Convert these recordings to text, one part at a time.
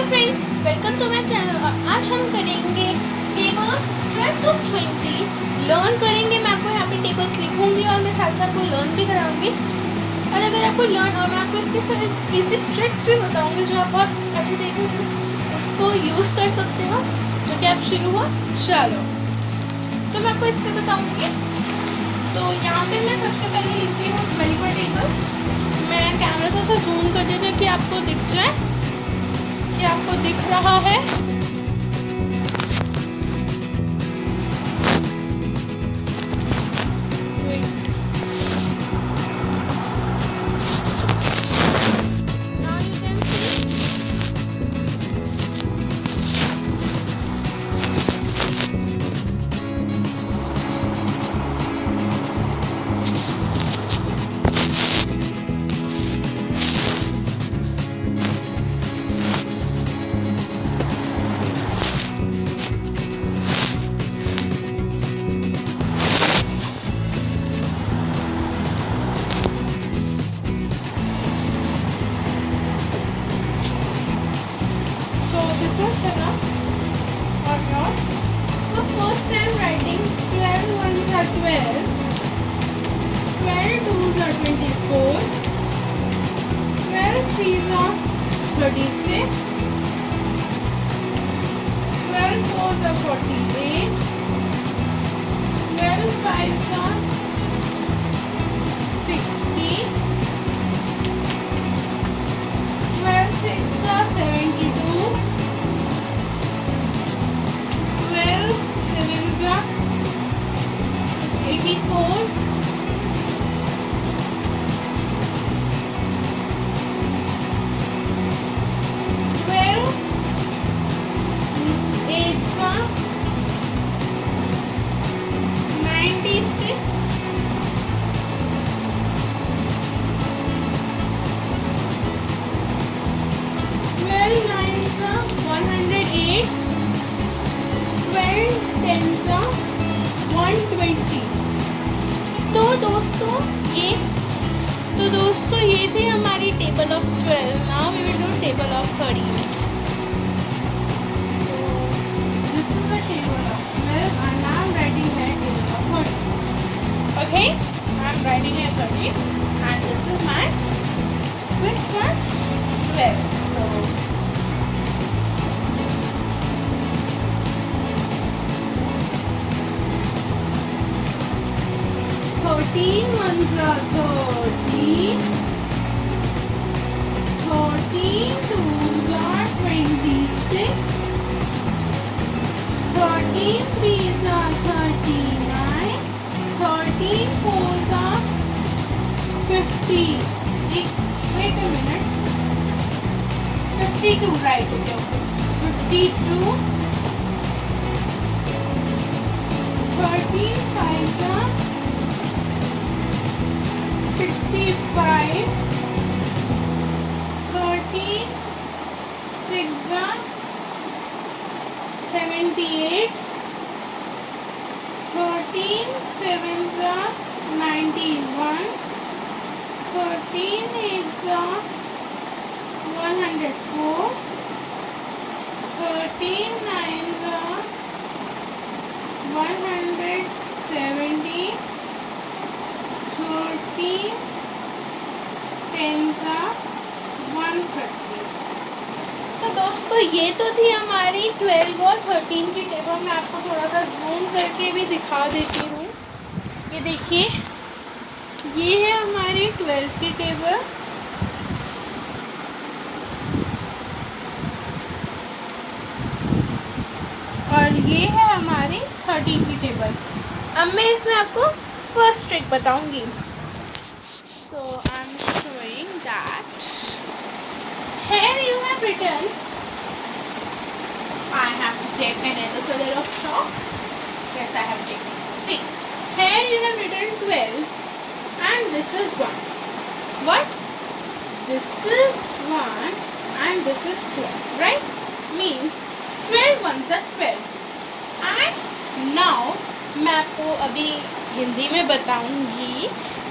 Friends, welcome to my channel. आज हम करेंगे टेबल्स 12 to 20 लर्न करेंगे। मैं आपको यहाँ पे टेबल्स लिखूंगी और मैं साथ साथ आपको लर्न भी कराऊंगी। और अगर आपको लर्न और मैं आपको इसके इजी ट्रिक्स भी बताऊंगी जो आप बहुत अच्छी तरीके से उसको यूज़ कर सकते हो। तो क्या आप शुरू हो? चलो, तो मैं आपको इससे बताऊंगी। तो यहाँ पे मैं सबसे पहले लिखती हूँ 12 का टेबल। मैं कैमरा थोड़ा सा जूम कर देती हूँ कि आपको दिख जाए, कि आपको दिख रहा है। Now you can see. So this is enough for yours. So first I am writing 12 ones are 12, 12 twos are 24, 12 threes are 36, 12 fours are 48, 12 fives are 60, 12 sixes are 72, 12 sevens are 84, 12 eights are 96, 12 nines are 108, 12 tens are 120। तो दोस्तों ये थी हमारी table of 12। Now we will do table of 13। So this is the table of 12 and now I'm writing here table of 13. Okay, I'm writing here 13 and this is my quick one 12. So 13 ones are 13, 13 twos are 26, 13 threes are 39, 13 fours are 50. Wait a minute. 52, right? Okay. 52. 13 fives are 65, 13 sixes are 78, 13 sevens are 91, 13 eights are 104, 13 nines are 170, 13 tens are 130। तो दोस्तों ये तो थी हमारी 12 और 13 की table. मैं आपको थोड़ा सा जूम करके भी दिखा देती हूँ। ये देखिए, ये है हमारी 12 की टेबल और ये है हमारी 13 की टेबल। अब मैं इसमें आपको फर्स्ट ट्रिक बताऊंगी। So I'm showing that here you have written, I have taken another color of chalk. Yes, I have taken. See, here you have written 12 and this is 1. What? This is 1 and this is 12, right? Means 12 ones are 12. And now मैं आपको अभी हिंदी में बताऊंगी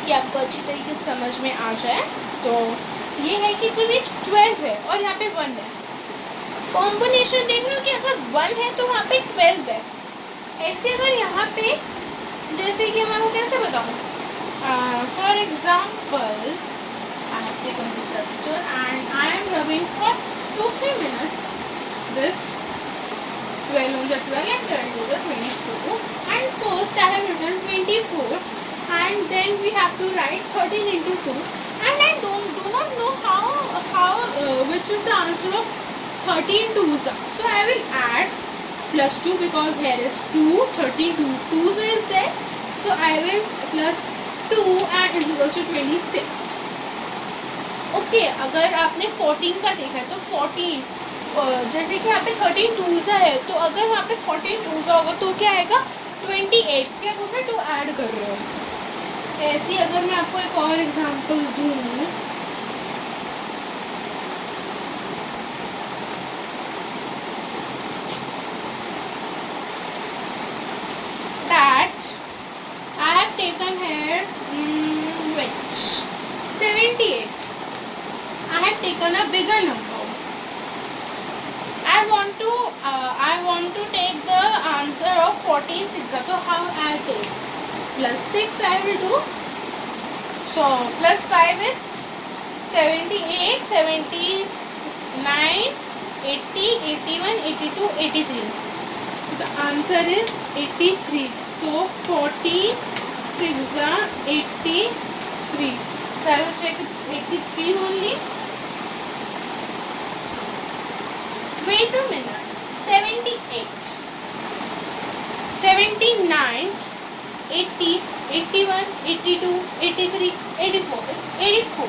कि आपको अच्छी तरीके से समझ में आ जाए। तो ये है कि जब ये 12 है और यहाँ पे 1 है कॉम्बिनेशन देख लो कि अगर 1 है तो वहाँ पे 12 है। ऐसे अगर यहाँ पे जैसे कि मैं वो कैसे बताऊँ, for example I have taken this duster and I am rubbing for 2-3 minutes this 12 on the 12 and 12 on the 24, and first I have written 24 and then we have to write 13 into 2, and I do not know how which is the answer of 13 twos. So I will add plus 2 because here is 2, 32 twos is there, so I will plus 2 and is equals to 26. Okay अगर आपने 14 का देखा है तो 14 जैसे कि यहाँ पे 13 टूज़ा है, तो अगर वहाँ पे 14 टूज़ा होगा तो क्या आएगा 28, क्या आप उसमें 2 ऐड कर रहे हो। ऐसे अगर मैं आपको एक और एग्जांपल दूँ, that I have taken here which 78, I have taken a bigger number. I want to take the answer of 14 6. So how I take? Plus 6 I will do. So plus 5 is 78, 79, 80, 81, 82, 83. So the answer is 83. So 14 6 83. So I will check it's 83 only. Wait a minute. 78, 79, 80, 81, 82, 83, 84. It's 84.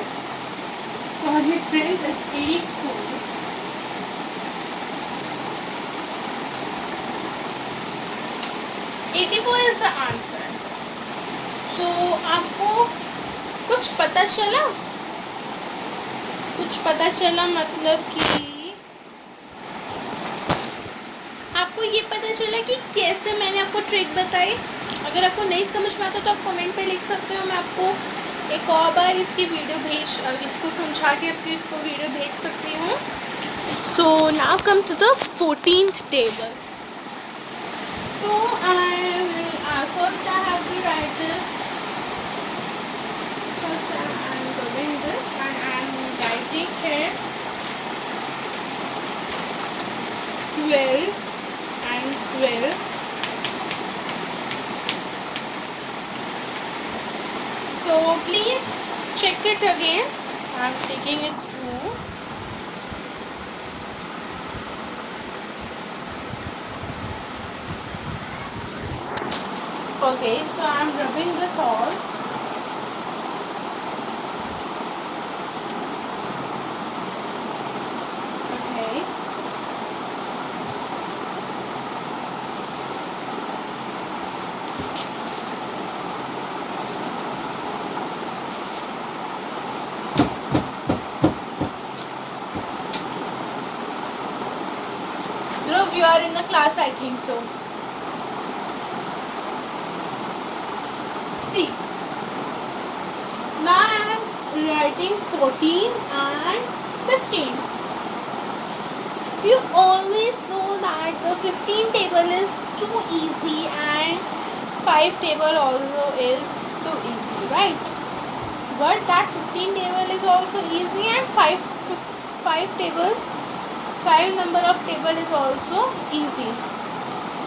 Sorry friends, it's 84. is the answer. So आपको कुछ पता चला मतलब कि आपको ये पता चला कि कैसे मैंने आपको ट्रिक बताई। अगर आपको नहीं समझ में आता तो आप कमेंट पे लिख सकते हो, मैं आपको एक और बार इसकी वीडियो इसको समझा के आपको इसको वीडियो भेज सकती हूँ। So now come to the 14th table. So first I have to write this, first I am doing this and I am writing here 12 and 12. So please check it again. I am taking it through. Okay, so I am rubbing this all. Okay. You are in the class, I think so. See, now I am writing 14 and 15. You always know that the 15 table is too easy and 5 table also is too easy, right? But that 15 table is also easy and 5 number of table is also easy.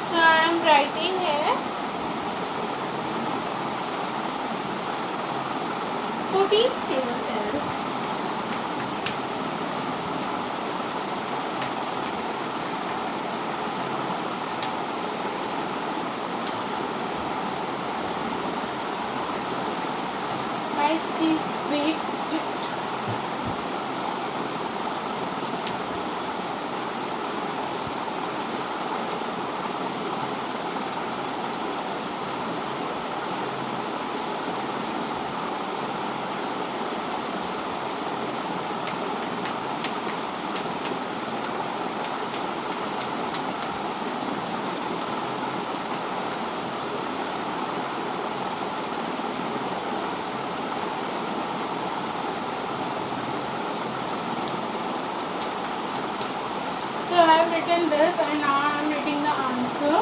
So I am writing here 14th table is 5 is weight. written this and now I'm writing the answer.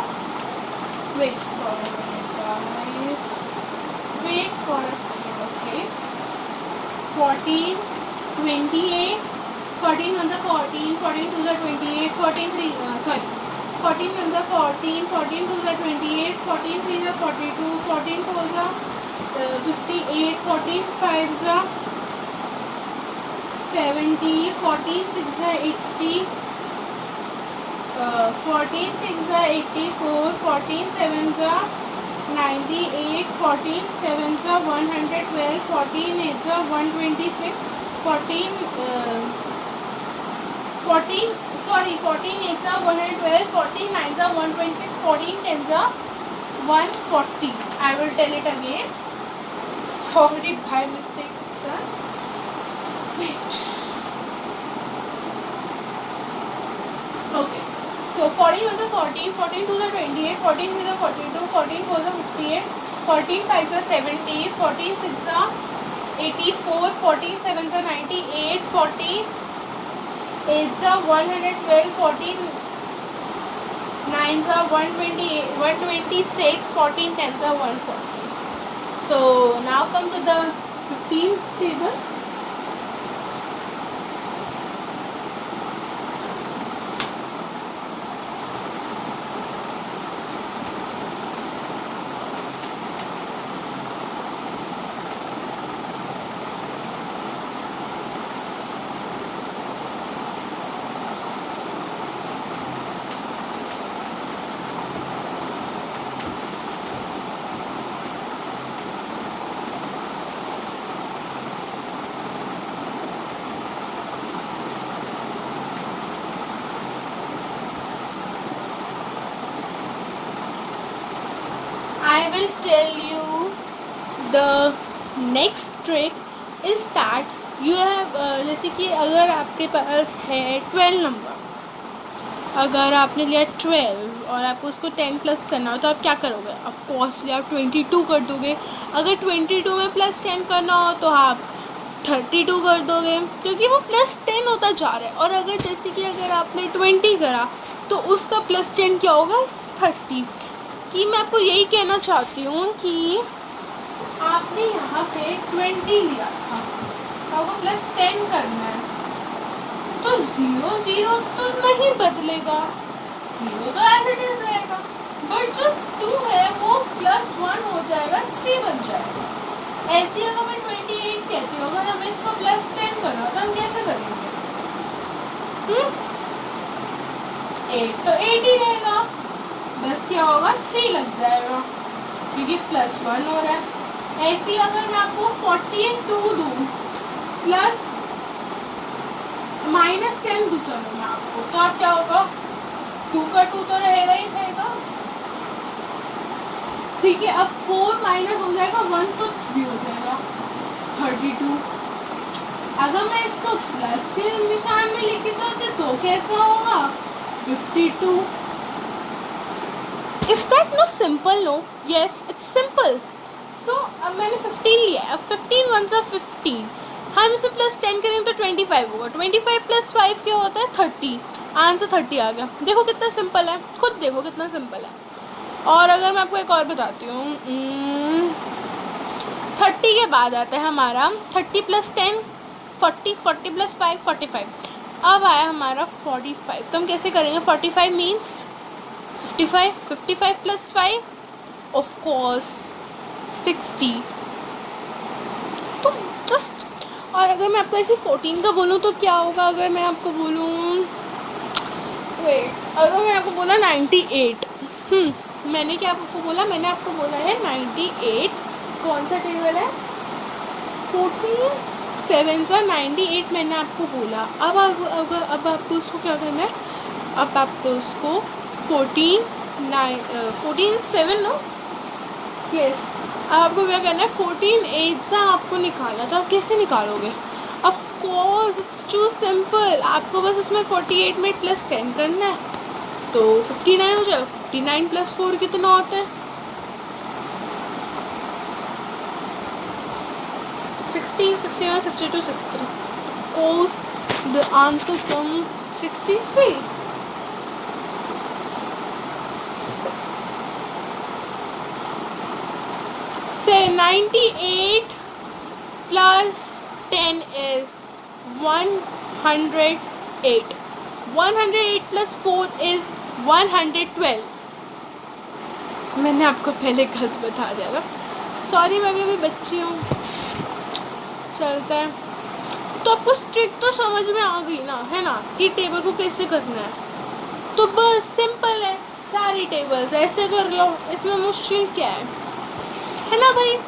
Wait for a minute, guys. Wait for a second, okay? 14, 28, 14 on the 14, 14 to the 28, 14 3, sorry. 14 on the 14, 14 to the 28, 14 3 the 42, 14 4 the 58, 14 5 the 70, 14 6 the 80, 14 6 the 84, 14 7 the 98, 14 7 the 112, 14 8 the 126, 14 8 the 112, 14 9 the 126, 14 10 the 140. I will tell it again. Sorry, by mistake this time. Wait. Okay. So 14 on the 14, 14 to the 28, 14 to the 42, 14 4 the 58, 14 5 the 70, 14 6 the 84, 14 7 the 98, 14 8 the 112, 14 9 the 128, 126, 14 10 the 140. So now come to the 15th table. I will tell you the next trick is that you have जैसे कि अगर आपके पास है 12 number, अगर आपने लिया 12 और आपको उसको 10 प्लस करना हो तो आप क्या करोगे? ऑफ कोर्स आप 22 कर दोगे. अगर 22 में प्लस 10 करना हो तो आप 32 कर दोगे, क्योंकि वो प्लस 10 होता जा रहा है. और अगर जैसे कि अगर आपने 20 करा तो उसका प्लस 10 क्या होगा? 30. कि मैं आपको यही कहना चाहती हूँ कि आपने यहाँ पे 20 लिया था, आपको प्लस 10 करना है, तो 0 0 तो नहीं बदलेगा, 0 तो एज इट इज रहेगा, बट जो 2 है वो प्लस 1 हो जाएगा, 3 बन जाएगा. ऐसे अगर मैं 28 कहती हूँ, अगर हमें इसको प्लस 10 करना तो हम कैसे करेंगे? 8 तो 8 ही रहेगा, बस क्या होगा? 3 लग जाएगा क्योंकि प्लस 1 हो रहा है. ऐसे अगर मैं आपको 42 दूँ प्लस -10 दूँ, चलो मैं आपको, तो आप क्या होगा? 2 का 2 तो रहेगा ही रहेगा. ठीक है, अब 4 माइनस हो जाएगा 1 तो 3 हो जाएगा 32. अगर मैं इसको प्लस के निशान में लेके चलते तो कैसा होगा? 52. Is that no simple? No. Yes, it's simple. So अब मैंने 15 लिया है. अब 15 1 से 15, हम इसे प्लस 10 करेंगे तो 25 होगा. 25 प्लस 5 क्या होता है? 30. आंसर 30 आ गया. देखो कितना सिंपल है, खुद देखो कितना सिंपल है. और अगर मैं आपको एक और बताती हूँ, 30 के बाद आता है हमारा 30 प्लस 10 40, 40 प्लस 5 45. अब आया हमारा 45. तो हम कैसे करेंगे? 45 मीन्स 55, 55 प्लस 5 ऑफ कोर्स 60. तो जस्ट, और अगर मैं आपको ऐसे 14 का बोलूँ तो क्या होगा? अगर मैं आपको बोलूँ, वेट, अगर मैं आपको बोला 98, मैंने क्या आपको बोला? मैंने आपको बोला है 98. कौन सा टेबल है? 14 7 सा 98 मैंने आपको बोला. अब आपको उसको क्या करना है? अब आपको उसको 14 7 नो, यस. अब आपको क्या करना है? 14 8 सा आपको निकालना. तो आप कैसे निकालोगे? Of course it's too simple. आपको बस उसमें 48 में प्लस 10 करना है तो 59 हो जाएगा. 59 प्लस 4 कितना होता है? 60, 61, 62, 63. Of course the answer comes 63. 98 plus 10 is 108. 108 plus 4 is 112. मैंने आपको पहले गलत बता दिया था, सॉरी, मैं भी अभी बच्ची हूँ। चलता है। तो आपको ट्रिक तो समझ में आ गई ना, है ना, कि टेबल को कैसे करना है। तो बस सिंपल है, सारी टेबल्स ऐसे कर लो, इसमें मुश्किल क्या है ना भाई।